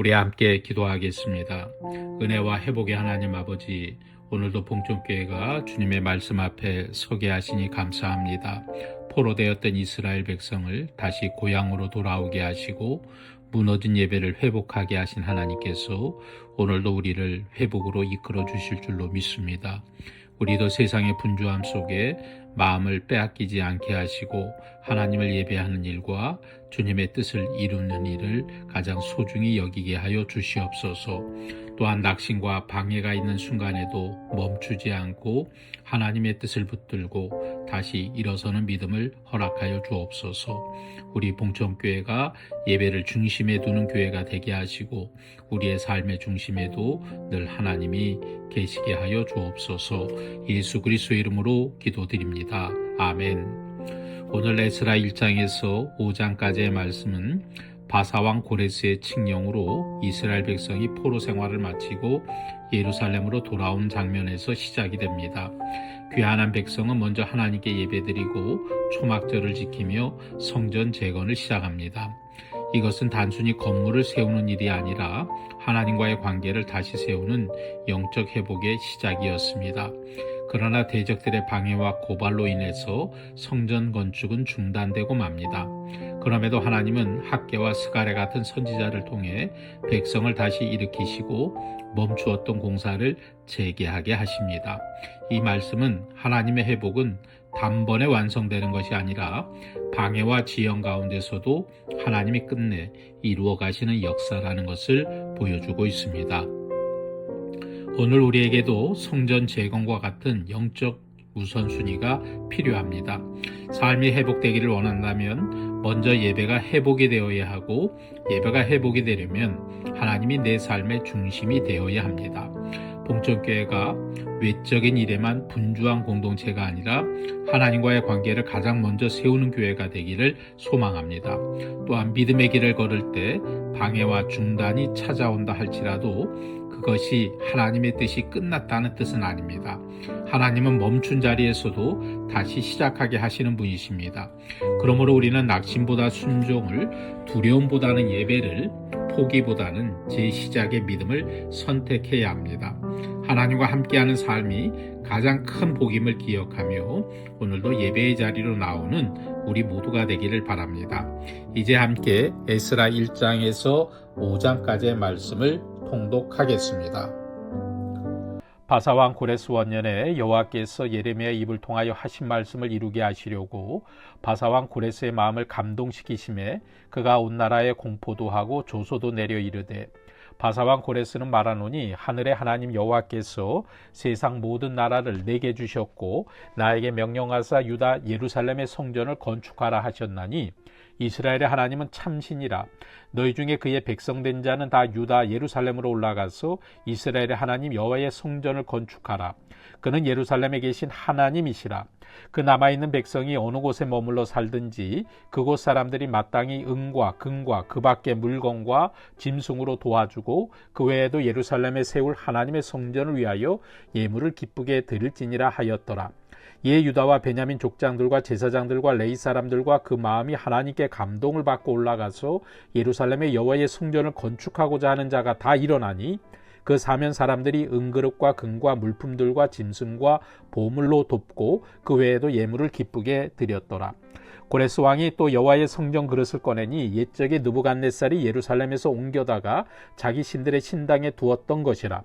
우리 함께 기도하겠습니다. 은혜와 회복의 하나님 아버지, 오늘도 봉천교회가 주님의 말씀 앞에 서게 하시니 감사합니다. 포로되었던 이스라엘 백성을 다시 고향으로 돌아오게 하시고 무너진 예배를 회복하게 하신 하나님께서 오늘도 우리를 회복으로 이끌어 주실 줄로 믿습니다. 우리도 세상의 분주함 속에 마음을 빼앗기지 않게 하시고 하나님을 예배하는 일과 주님의 뜻을 이루는 일을 가장 소중히 여기게 하여 주시옵소서. 또한 낙심과 방해가 있는 순간에도 멈추지 않고 하나님의 뜻을 붙들고 다시 일어서는 믿음을 허락하여 주옵소서. 우리 봉천교회가 예배를 중심에 두는 교회가 되게 하시고 우리의 삶의 중심에도 늘 하나님이 계시게 하여 주옵소서. 예수 그리스도의 이름으로 기도드립니다. 아멘. 오늘 에스라 1장에서 5장까지의 말씀은 바사왕 고레스의 칙령으로 이스라엘 백성이 포로 생활을 마치고 예루살렘으로 돌아온 장면에서 시작이 됩니다. 귀환한 백성은 먼저 하나님께 예배드리고 초막절을 지키며 성전 재건을 시작합니다. 이것은 단순히 건물을 세우는 일이 아니라 하나님과의 관계를 다시 세우는 영적 회복의 시작이었습니다. 그러나 대적들의 방해와 고발로 인해서 성전 건축은 중단되고 맙니다. 그럼에도 하나님은 학개와 스가랴 같은 선지자를 통해 백성을 다시 일으키시고 멈추었던 공사를 재개하게 하십니다. 이 말씀은 하나님의 회복은 단번에 완성되는 것이 아니라 방해와 지연 가운데서도 하나님이 끝내 이루어 가시는 역사라는 것을 보여주고 있습니다. 오늘 우리에게도 성전 재건과 같은 영적 우선순위가 필요합니다. 삶이 회복되기를 원한다면 먼저 예배가 회복이 되어야 하고 예배가 회복이 되려면 하나님이 내 삶의 중심이 되어야 합니다. 봉천교회가 외적인 일에만 분주한 공동체가 아니라 하나님과의 관계를 가장 먼저 세우는 교회가 되기를 소망합니다. 또한 믿음의 길을 걸을 때 방해와 중단이 찾아온다 할지라도 그것이 하나님의 뜻이 끝났다는 뜻은 아닙니다. 하나님은 멈춘 자리에서도 다시 시작하게 하시는 분이십니다. 그러므로 우리는 낙심보다 순종을, 두려움보다는 예배를, 포기보다는 재시작의 믿음을 선택해야 합니다. 하나님과 함께하는 삶이 가장 큰 복임을 기억하며 오늘도 예배의 자리로 나오는 우리 모두가 되기를 바랍니다. 이제 함께 에스라 1장에서 5장까지의 말씀을 통독하겠습니다. 바사왕 고레스 원년에 여호와께서 예레미야의 입을 통하여 하신 말씀을 이루게 하시려고 바사왕 고레스의 마음을 감동시키심에 그가 온 나라에 공포도 하고 조소도 내려 이르되 바사왕 고레스는 말하노니 하늘의 하나님 여호와께서 세상 모든 나라를 내게 주셨고 나에게 명령하사 유다 예루살렘의 성전을 건축하라 하셨나니 이스라엘의 하나님은 참신이라. 너희 중에 그의 백성된 자는 다 유다 예루살렘으로 올라가서 이스라엘의 하나님 여호와의 성전을 건축하라. 그는 예루살렘에 계신 하나님이시라. 그 남아있는 백성이 어느 곳에 머물러 살든지 그곳 사람들이 마땅히 은과 금과 그 밖의 물건과 짐승으로 도와주고 그 외에도 예루살렘에 세울 하나님의 성전을 위하여 예물을 기쁘게 드릴지니라 하였더라. 이에 유다와 베냐민 족장들과 제사장들과 레위 사람들과 그 마음이 하나님께 감동을 받고 올라가서 예루살렘의 여호와의 성전을 건축하고자 하는 자가 다 일어나니 그 사면 사람들이 은그릇과 금과 물품들과 짐승과 보물로 돕고 그 외에도 예물을 기쁘게 드렸더라. 고레스 왕이 또 여호와의 성전 그릇을 꺼내니 옛적에 느부갓네살이 예루살렘에서 옮겨다가 자기 신들의 신당에 두었던 것이라.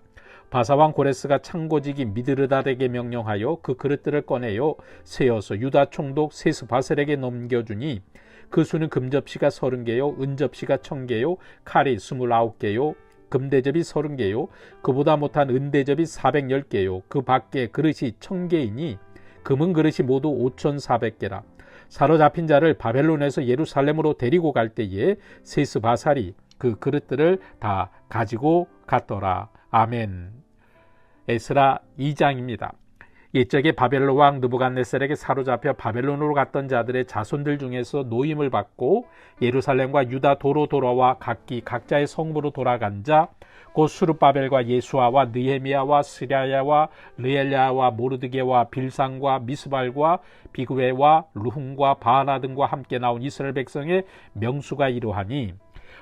바사왕 고레스가 창고지기 미드르닷에게 명령하여 그 그릇들을 꺼내어 세어서 유다 총독 세스바셀에게 넘겨주니 그 수는 금접시가 30개요 은접시가 1000개요 칼이 29개요 금대접이 30개요 그보다 못한 은대접이 410개요 그 밖에 그릇이 1000개이니 금은 그릇이 모두 5400개라. 사로잡힌 자를 바벨론에서 예루살렘으로 데리고 갈 때에 세스바살이 그 그릇들을 다 가지고 갔더라. 아멘. 에스라 2장입니다. 옛적에 바벨론 왕 느부갓네살에게 사로잡혀 바벨론으로 갔던 자들의 자손들 중에서 노임을 받고 예루살렘과 유다 도로 돌아와 각기 각자의 성으로 돌아간 자 곧 수르바벨과 예수아와 느헤미야와 스랴야와 르엘야와 모르드게와 빌상과 미스발과 비그웨와 루훔과 바하나 등과 함께 나온 이스라엘 백성의 명수가 이러하니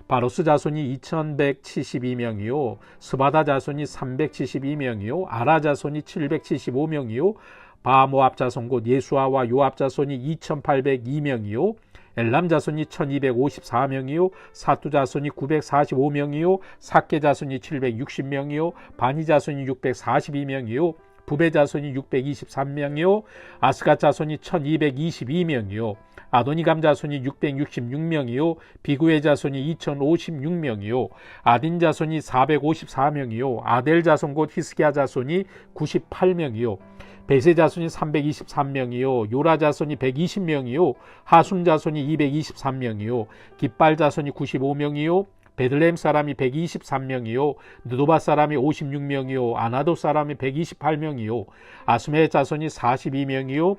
바로스 자손이 2172명이요 스바다 자손이 372명이요 아라 자손이 775명이요 바모압 자손 곧 예수아와 요압 자손이 2802명이요 엘람 자손이 1254명이요 사투 자손이 945명이요 삭게 자손이 760명이요 바니 자손이 642명이요 부베 자손이 623명이요 아스갓 자손이 1222명이요 아도니감 자손이 666명이요 비구의 자손이 2056명이요 아딘 자손이 454명이요 아델 자손 곧 히스기야 자손이 98명이요 베세 자손이 323명이요 요라 자손이 120명이요 하숨 자손이 223명이요 깃발 자손이 95명이요 베들레헴 사람이 123명이요 느도바 사람이 56명이요 아나도 사람이 128명이요 아스메 자손이 42명이요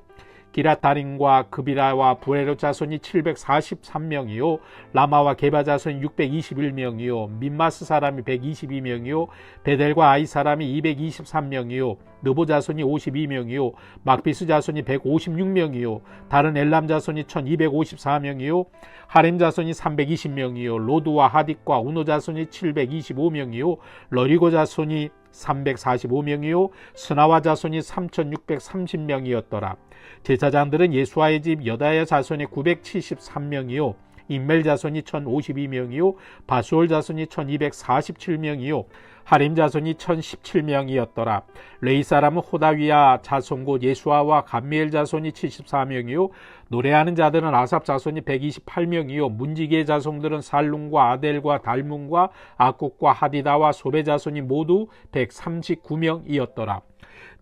기라타림과 그비라와 부에로 자손이 743명이요 라마와 게바 자손이 621명이요 민마스 사람이 122명이요 베델과 아이 사람이 223명이요 느보 자손이 52명이요 막비스 자손이 156명이요 다른 엘람 자손이 1254명이요 하렘 자손이 320명이요 로드와 하딕과 우노 자손이 725명이요 러리고 자손이 345명이요 스나와 자손이 3630명이었더라. 제사장들은 예수아의 집 여다야 자손이 973명이요 인멜 자손이 1052명이요 바수올 자손이 1247명이요 하림 자손이 1017명이었더라. 레이 사람은 호다위야 자손 곧 예수아와 감미엘 자손이 74명이요 노래하는 자들은 아삽 자손이 128명이요 문지기의 자손들은 살룸과 아델과 달문과 아국과 하디다와 소베 자손이 모두 139명이었더라.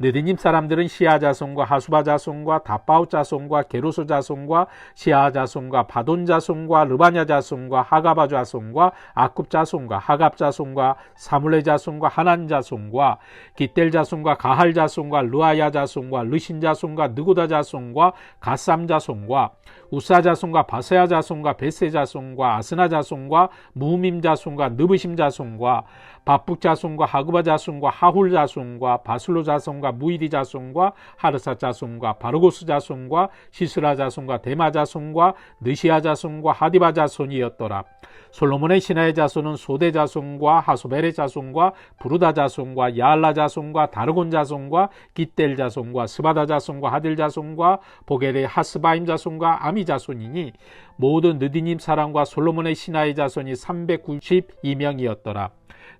느디님 사람들은 시아 자손과 하수바 자손과 다바웃 자손과 게로소 자손과 시아 자손과 바돈 자손과 르바냐 자손과 하가바 자손과 아굽 자손과 하갑 자손과 사물레 자손과 하난 자손과 기델 자손과 가할 자손과 르아야 자손과 르신 자손과 느고다 자손과 가삼 자손과 우사 자손과 바세야 자손과 베세 자손과 아스나 자손과 무밈 자손과 느브심 자손과 바북 자손과 하그바 자손과 하훌 자손과 바슬로 자손과 무이디 자손과 하르사 자손과 바르고스 자손과 시스라 자손과 데마 자손과 느시아 자손과 하디바 자손이었더라. 솔로몬의 신하의 자손은 소대 자손과 하소벨의 자손과 부르다 자손과 야알라 자손과 다르곤 자손과 깃델 자손과 스바다 자손과 하딜 자손과 보겔의 하스바임 자손과 아미 자손이니 모든 느디님 사람과 솔로몬의 신하의 자손이 392명이었더라.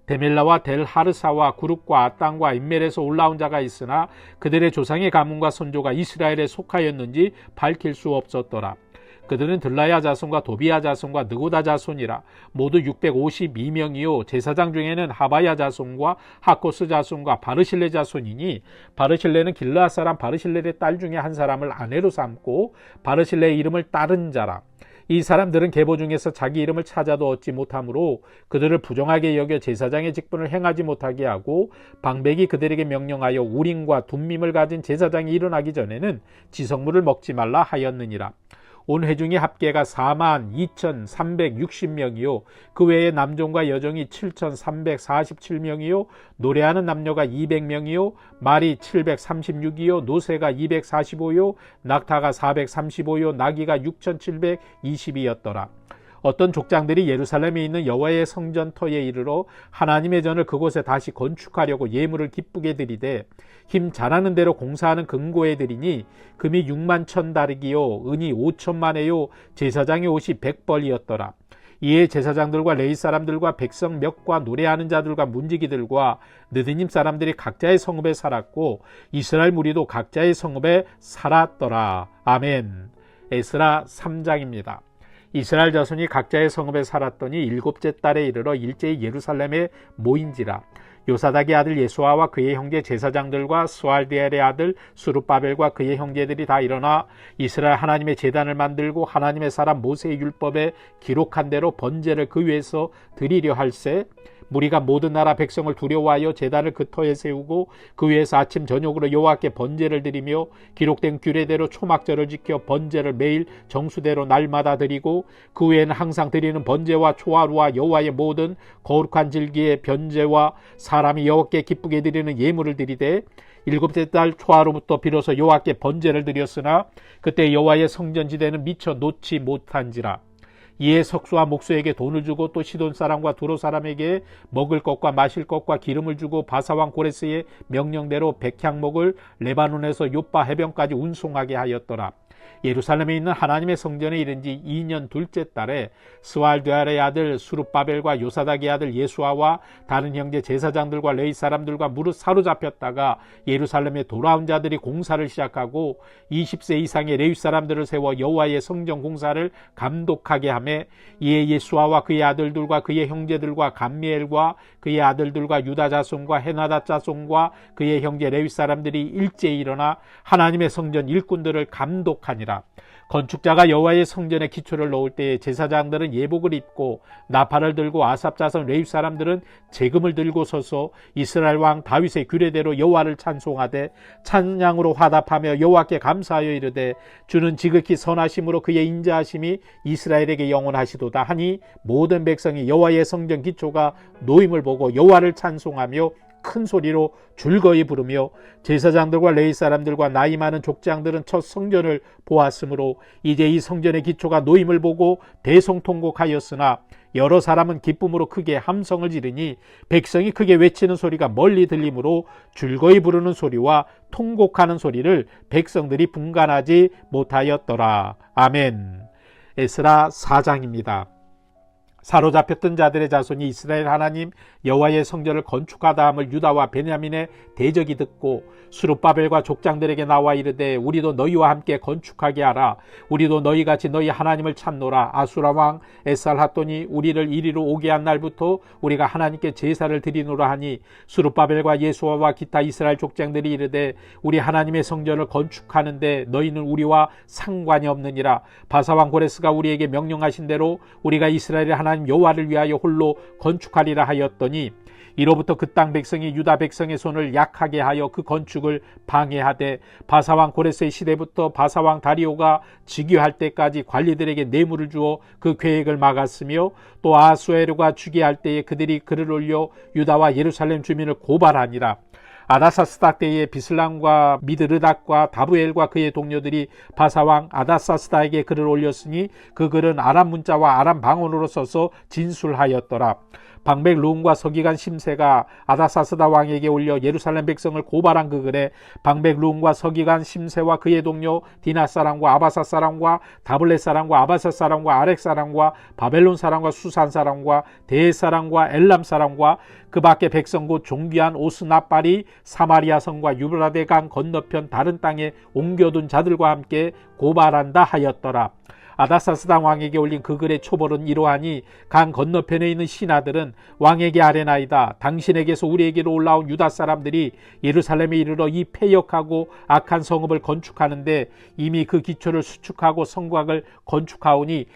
데멜라와 델 하르사와 구룹과 아땅과 인멜에서 올라온 자가 있으나 그들의 조상의 가문과 선조가 이스라엘에 속하였는지 밝힐 수 없었더라. 그들은 들라야 자손과 도비야 자손과 느고다 자손이라 모두 652명이요 제사장 중에는 하바야 자손과 하코스 자손과 바르실레 자손이니 바르실레는 길르앗 사람 바르실레의 딸 중에 한 사람을 아내로 삼고 바르실레의 이름을 따른 자라. 이 사람들은 계보 중에서 자기 이름을 찾아도 얻지 못하므로 그들을 부정하게 여겨 제사장의 직분을 행하지 못하게 하고 방백이 그들에게 명령하여 우림과 둠밈을 가진 제사장이 일어나기 전에는 지성물을 먹지 말라 하였느니라. 온 회중의 합계가 42,360명이요 그 외에 남종과 여종이 7,347명이요 노래하는 남녀가 200명이요 말이 736이요 노새가 245요 낙타가 435요 나귀가 6,720이었더라. 어떤 족장들이 예루살렘에 있는 여호와의 성전터에 이르러 하나님의 전을 그곳에 다시 건축하려고 예물을 기쁘게 드리되 힘 잘하는 대로 공사하는 금고에 드리니 금이 6만 천 다르기요 은이 5천만 회요 제사장의 옷이 100벌이었더라. 이에 제사장들과 레위 사람들과 백성 몇과 노래하는 자들과 문지기들과 느드님 사람들이 각자의 성읍에 살았고 이스라엘 무리도 각자의 성읍에 살았더라. 아멘. 에스라 3장입니다. 이스라엘 자손이 각자의 성읍에 살았더니 7째 달에 이르러 일제히 예루살렘에 모인지라. 요사닥의 아들 예수아와 그의 형제 제사장들과 스왈디엘의 아들 수룹바벨과 그의 형제들이 다 일어나 이스라엘 하나님의 제단을 만들고 하나님의 사람 모세의 율법에 기록한 대로 번제를 그 위에서 드리려 할세. 무리가 모든 나라 백성을 두려워하여 제단을 그 터에 세우고 그 위에서 아침 저녁으로 여호와께 번제를 드리며 기록된 규례대로 초막절을 지켜 번제를 매일 정수대로 날마다 드리고 그 외에는 항상 드리는 번제와 초하루와 여호와의 모든 거룩한 질기의 변제와 사람이 여호와께 기쁘게 드리는 예물을 드리되 7째 달 초하루부터 비로소 여호와께 번제를 드렸으나 그때 여호와의 성전지대는 미처 놓지 못한지라. 이에 석수와 목수에게 돈을 주고 또 시돈 사람과 두로 사람에게 먹을 것과 마실 것과 기름을 주고 바사왕 고레스의 명령대로 백향목을 레바논에서 요빠 해변까지 운송하게 하였더라. 예루살렘에 있는 하나님의 성전에 이른 지 2년 둘째 달에 스왈드알의 아들 수룹바벨과 요사닥의 아들 예수아와 다른 형제 제사장들과 레위 사람들과 무릇 사로잡혔다가 예루살렘에 돌아온 자들이 공사를 시작하고 20세 이상의 레위 사람들을 세워 여호와의 성전 공사를 감독하게 하매, 이에 예수아와 그의 아들들과 그의 형제들과 감미엘과 그의 아들들과 유다 자손과 헤나다 자손과 그의 형제 레위 사람들이 일제히 일어나 하나님의 성전 일꾼들을 감독하니라. 건축자가 여호와의 성전에 기초를 놓을 때에 제사장들은 예복을 입고 나팔을 들고 아삽 자손 레위 사람들은 재금을 들고 서서 이스라엘 왕 다윗의 규례대로 여호와를 찬송하되 찬양으로 화답하며 여호와께 감사하여 이르되 주는 지극히 선하심으로 그의 인자하심이 이스라엘에게 영원하시도다 하니, 모든 백성이 여호와의 성전 기초가 놓임을 보고 여호와를 찬송하며 큰 소리로 줄거이 부르며, 제사장들과 레위 사람들과 나이 많은 족장들은 첫 성전을 보았으므로 이제 이 성전의 기초가 놓임을 보고 대성통곡하였으나 여러 사람은 기쁨으로 크게 함성을 지르니 백성이 크게 외치는 소리가 멀리 들리므로 줄거이 부르는 소리와 통곡하는 소리를 백성들이 분간하지 못하였더라. 아멘. 에스라 4장입니다. 사로잡혔던 자들의 자손이 이스라엘 하나님 여호와의 성전을 건축하다 함을 유다와 베냐민의 대적이 듣고 수룹바벨과 족장들에게 나와 이르되 우리도 너희와 함께 건축하게 하라. 우리도 너희같이 너희 하나님을 찾노라. 아수라 왕 에살핫돈이 우리를 이리로 오게 한 날부터 우리가 하나님께 제사를 드리노라 하니, 수룹바벨과 예수아와 기타 이스라엘 족장들이 이르되 우리 하나님의 성전을 건축하는데 너희는 우리와 상관이 없느니라. 바사왕 고레스가 우리에게 명령하신 대로 우리가 이스라엘의 하나님 여호와를 위하여 홀로 건축하리라 하였더니, 이로부터 그 땅 백성이 유다 백성의 손을 약하게 하여 그 건축을 방해하되 바사왕 고레스의 시대부터 바사왕 다리오가 즉위할 때까지 관리들에게 뇌물을 주어 그 계획을 막았으며, 또 아하수에르가 즉위할 때에 그들이 글을 올려 유다와 예루살렘 주민을 고발하니라. 아다사스다 때에 비슬람과 미드르닥과 다부엘과 그의 동료들이 바사왕 아다사스다에게 글을 올렸으니 그 글은 아람 문자와 아람 방언으로 써서 진술하였더라. 방백 르움과 서기관 심세가 아다사스다 왕에게 올려 예루살렘 백성을 고발한 그 글에 방백 르움과 서기관 심세와 그의 동료 디나 사람과 아바사 사람과 다블렛 사람과 아바사 사람과 아렉 사람과 바벨론 사람과 수산 사람과 대 사람과 엘람 사람과 그 밖에 백성 곧 종귀한 오스나빨이 사마리아 성과 유브라데 강 건너편 다른 땅에 옮겨둔 자들과 함께 고발한다 하였더라. 아다사스다 왕에게 올린 그 글의 초벌은 이러하니, 강 건너편에 있는 신하들은 왕에게 아뢰나이다. 당신에게서 우리에게로 올라온 유다 사람들이 예루살렘에 이르러 이 패역하고 악한 성읍을 건축하는데 이미 그 기초를 수축하고 성곽을 건축하오니,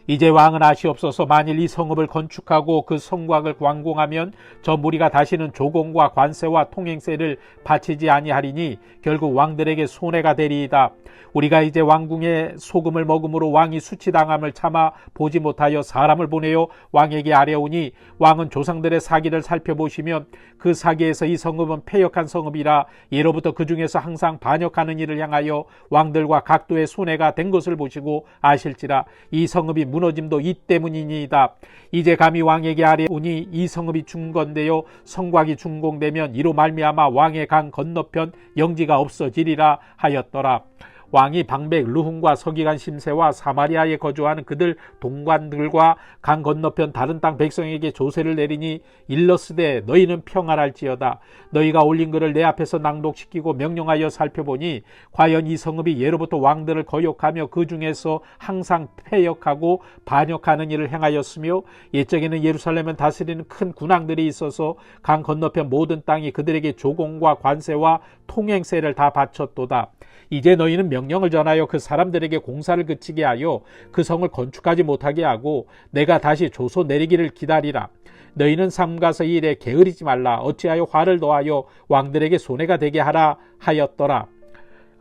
이제 왕은 아시옵소서. 만일 이 성읍을 건축하고 그 성곽을 완공하면 저 무리가 다시는 조공과 관세와 통행세를 바치지 아니하리니 결국 왕들에게 손해가 되리이다. 우리가 이제 왕궁의 소금을 먹음으로 왕이 수치당함을 참아 보지 못하여 사람을 보내어 왕에게 아뢰오니, 왕은 조상들의 사기를 살펴보시면 그 사기에서 이 성읍은 패역한 성읍이라 예로부터 그 중에서 항상 반역하는 일을 향하여 왕들과 각도의 손해가 된 것을 보시고 아실지라. 이 성읍이 무너짐도 이 때문이니이다. 이제 감히 왕에게 아뢰오니 이 성읍이 중건되어 성곽이 준공되면 이로 말미암아 왕의 강 건너편 영지가 없어지리라 하였더라. 왕이 방백 르훔과 서기관 심세와 사마리아에 거주하는 그들 동관들과 강 건너편 다른 땅 백성에게 조세를 내리니, 일러스되 너희는 평안할지어다. 너희가 올린 글을 내 앞에서 낭독시키고 명령하여 살펴보니 과연 이 성읍이 예로부터 왕들을 거역하며 그 중에서 항상 패역하고 반역하는 일을 행하였으며, 옛적에는 예루살렘을 다스리는 큰 군왕들이 있어서 강 건너편 모든 땅이 그들에게 조공과 관세와 통행세를 다 바쳤도다. 이제 너희는 명령을 전하여 그 사람들에게 공사를 그치게 하여 그 성을 건축하지 못하게 하고 내가 다시 조소 내리기를 기다리라. 너희는 삼가서 이 일에 게으르지 말라. 어찌하여 화를 더하여 왕들에게 손해가 되게 하라 하였더라.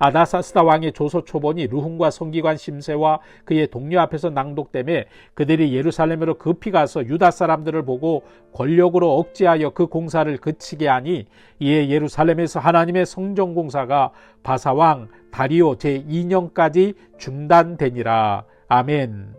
아다사스다 왕의 조서 초본이 르훔과 성기관 심세와 그의 동료 앞에서 낭독되매 그들이 예루살렘으로 급히 가서 유다 사람들을 보고 권력으로 억제하여 그 공사를 그치게 하니, 이에 예루살렘에서 하나님의 성전 공사가 바사왕 다리오 제2년까지 중단되니라. 아멘.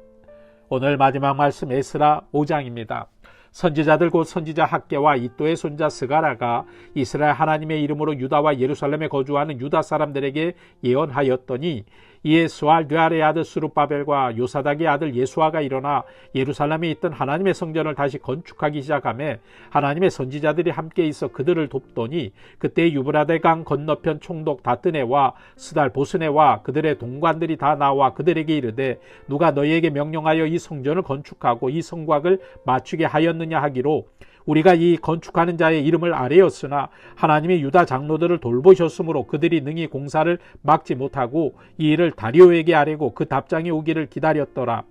오늘 마지막 말씀 에스라 5장입니다. 선지자들 곧 선지자 학개와 이또의 손자 스가랴가 이스라엘 하나님의 이름으로 유다와 예루살렘에 거주하는 유다 사람들에게 예언하였더니, 이에 스알드알의 아들 스룹바벨과 요사닥의 아들 예수아가 일어나 예루살렘에 있던 하나님의 성전을 다시 건축하기 시작하며 하나님의 선지자들이 함께 있어 그들을 돕더니, 그때 유브라데 강 건너편 총독 다뜨네와 스달 보스네와 그들의 동관들이 다 나와 그들에게 이르되, 누가 너희에게 명령하여 이 성전을 건축하고 이 성곽을 맞추게 하였느냐 하기로, 우리가 이 건축하는 자의 이름을 아뢰었으나 하나님이 유다 장로들을 돌보셨으므로 그들이 능히 공사를 막지 못하고 이 일을 다리오에게 아뢰고 그 답장이 오기를 기다렸더라.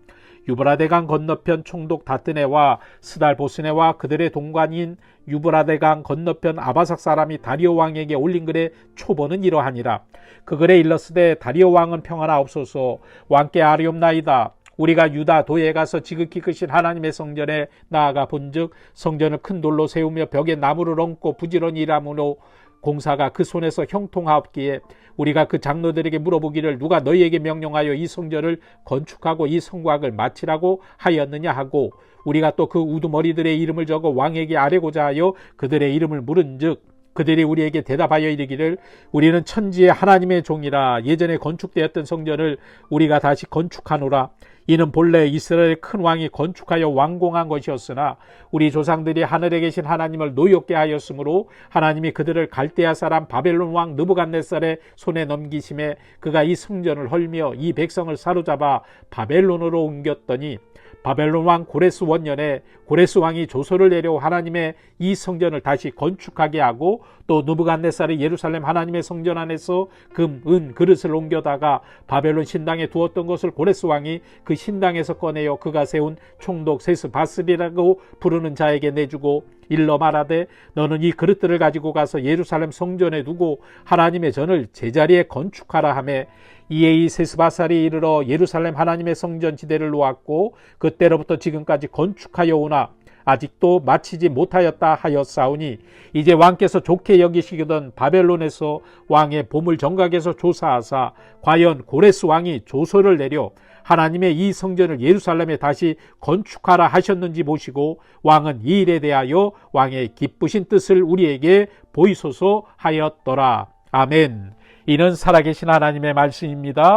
유브라데강 건너편 총독 다뜨네와 스달보스네와 그들의 동관인 유브라데강 건너편 아바삭 사람이 다리오 왕에게 올린 글의 초본은 이러하니라. 그 글에 일렀으되, 다리오 왕은 평안하옵소서. 왕께 아뢰옵나이다. 우리가 유다 도에 가서 지극히 크신 하나님의 성전에 나아가 본즉, 성전을 큰 돌로 세우며 벽에 나무를 얹고 부지런히 일하므로 공사가 그 손에서 형통하옵기에, 우리가 그 장로들에게 물어보기를 누가 너희에게 명령하여 이 성전을 건축하고 이 성곽을 마치라고 하였느냐 하고, 우리가 또 그 우두머리들의 이름을 적어 왕에게 아뢰고자 하여 그들의 이름을 물은즉, 그들이 우리에게 대답하여 이르기를, 우리는 천지의 하나님의 종이라. 예전에 건축되었던 성전을 우리가 다시 건축하노라. 이는 본래 이스라엘의 큰 왕이 건축하여 완공한 것이었으나 우리 조상들이 하늘에 계신 하나님을 노엽게 하였으므로 하나님이 그들을 갈대아 사람 바벨론 왕 느부갓네살의 손에 넘기심에 그가 이 성전을 헐며 이 백성을 사로잡아 바벨론으로 옮겼더니, 바벨론 왕 고레스 원년에 고레스 왕이 조서를 내려 하나님의 이 성전을 다시 건축하게 하고, 또 느부갓네살이 예루살렘 하나님의 성전 안에서 금, 은, 그릇을 옮겨다가 바벨론 신당에 두었던 것을 고레스 왕이 그 신당에서 꺼내어 그가 세운 총독 세스바스리라고 부르는 자에게 내주고 일러 말하되, 너는 이 그릇들을 가지고 가서 예루살렘 성전에 두고 하나님의 전을 제자리에 건축하라 하매, 이에 이 세스바살이 이르러 예루살렘 하나님의 성전 지대를 놓았고 그때로부터 지금까지 건축하여 오나 아직도 마치지 못하였다 하였사오니, 이제 왕께서 좋게 여기시던 바벨론에서 왕의 보물 정각에서 조사하사 과연 고레스 왕이 조서를 내려 하나님의 이 성전을 예루살렘에 다시 건축하라 하셨는지 보시고, 왕은 이 일에 대하여 왕의 기쁘신 뜻을 우리에게 보이소서 하였더라. 아멘. 이는 살아계신 하나님의 말씀입니다.